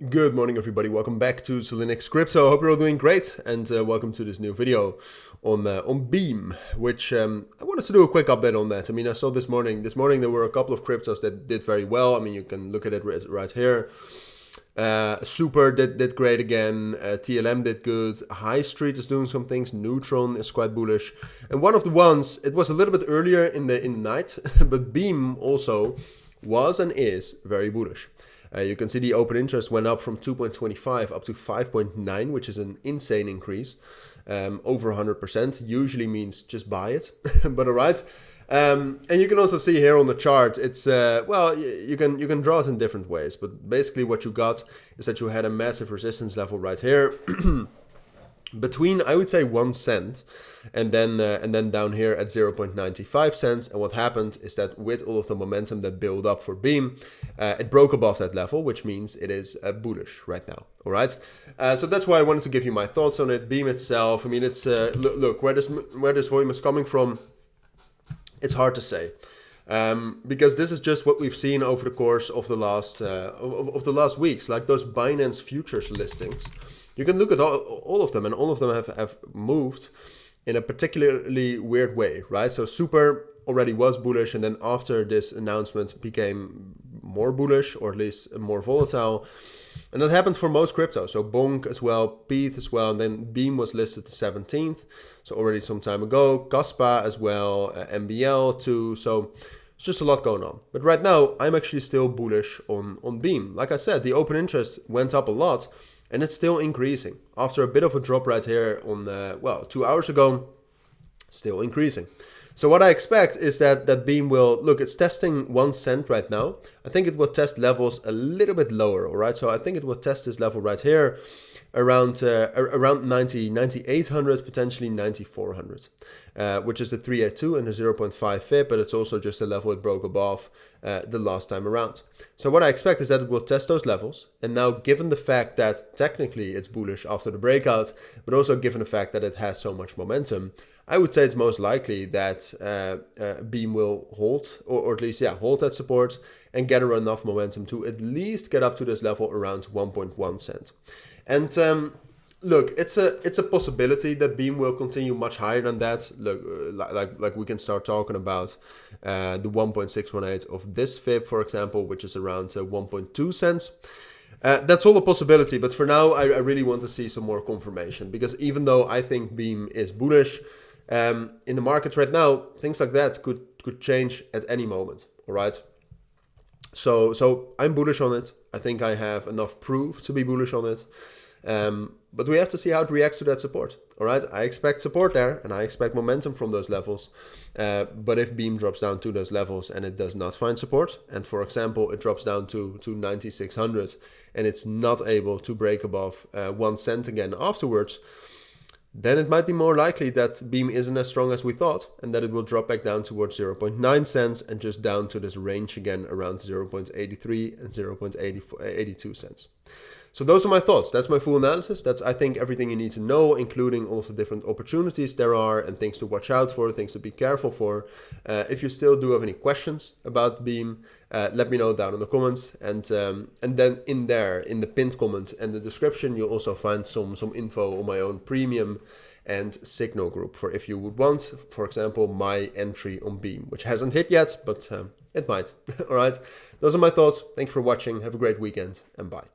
Good morning, everybody. Welcome back to Cilinix Crypto. Hope you're all doing great, and welcome to this new video on Beam, which I wanted to do a quick update on that. I mean, I saw this morning there were a couple of cryptos that did very well. I mean, you can look at it right here. Super did great again. TLM did good. High Street is doing some things. Neutron is quite bullish, and one of the ones, it was a little bit earlier in the night, but Beam also was and is very bullish. You can see the open interest went up from 2.25 up to 5.9, which is an insane increase, over 100%. Usually means just buy it, but all right. And you can also see here on the chart, it's well, you can draw it in different ways, but basically what you got is that you had a massive resistance level right here. Between, I would say, 1 cent and then down here at 0.95 cents. And what happened is that with all of the momentum that built up for Beam, it broke above that level, which means it is bullish right now. All right. So that's why I wanted to give you my thoughts on it. Beam itself, I mean, it's look where this volume is coming from. It's hard to say. Because this is just what we've seen over the course of the last weeks, like those Binance futures listings. You can look at all of them, and all of them have moved in a particularly weird way, right? So Super already was bullish, and then after this announcement became more bullish, or at least more volatile. And that happened for most crypto. So Bonk as well, PETH as well, and then Beam was listed the 17th, so already some time ago. Kaspa as well, MBL too. So it's just a lot going on. But right now, I'm actually still bullish on Beam. Like I said, the open interest went up a lot, and it's still increasing. After a bit of a drop right here on, well, 2 hours ago, still increasing. So what I expect is that Beam will, look, it's testing 1 cent right now. I think it will test levels a little bit lower, all right? So I think it will test this level right here around 9,800, potentially 9,400, which is the 382 and the 0.5 FIB, but it's also just a level it broke above the last time around. So what I expect is that it will test those levels. And now, given the fact that technically it's bullish after the breakout, but also given the fact that it has so much momentum, I would say it's most likely that Beam will hold, or at least, yeah, hold that support and gather enough momentum to at least get up to this level around 1.1 cent. And look, it's a possibility that Beam will continue much higher than that. Look, like we can start talking about the 1.618 of this FIB, for example, which is around 1.2 cents. That's all a possibility, but for now, I really want to see some more confirmation, because even though I think Beam is bullish, in the markets right now, things like that could change at any moment. All right. So I'm bullish on it. I think I have enough proof to be bullish on it. But we have to see how it reacts to that support. All right. I expect support there, and I expect momentum from those levels. But if Beam drops down to those levels and it does not find support, and for example, it drops down to 9,600 and it's not able to break above 1 cent again afterwards, then it might be more likely that Beam isn't as strong as we thought, and that it will drop back down towards 0.9 cents and just down to this range again around 0.83 and 0.82 cents. So those are my thoughts. That's my full analysis. That's, I think, everything you need to know, including all of the different opportunities there are and things to watch out for, things to be careful for. If you still do have any questions about Beam, let me know down in the comments. And then in there, in the pinned comment and the description, you'll also find some info on my own premium and signal group for if you would want, for example, my entry on Beam, which hasn't hit yet, but it might. All right. Those are my thoughts. Thank you for watching. Have a great weekend, and bye.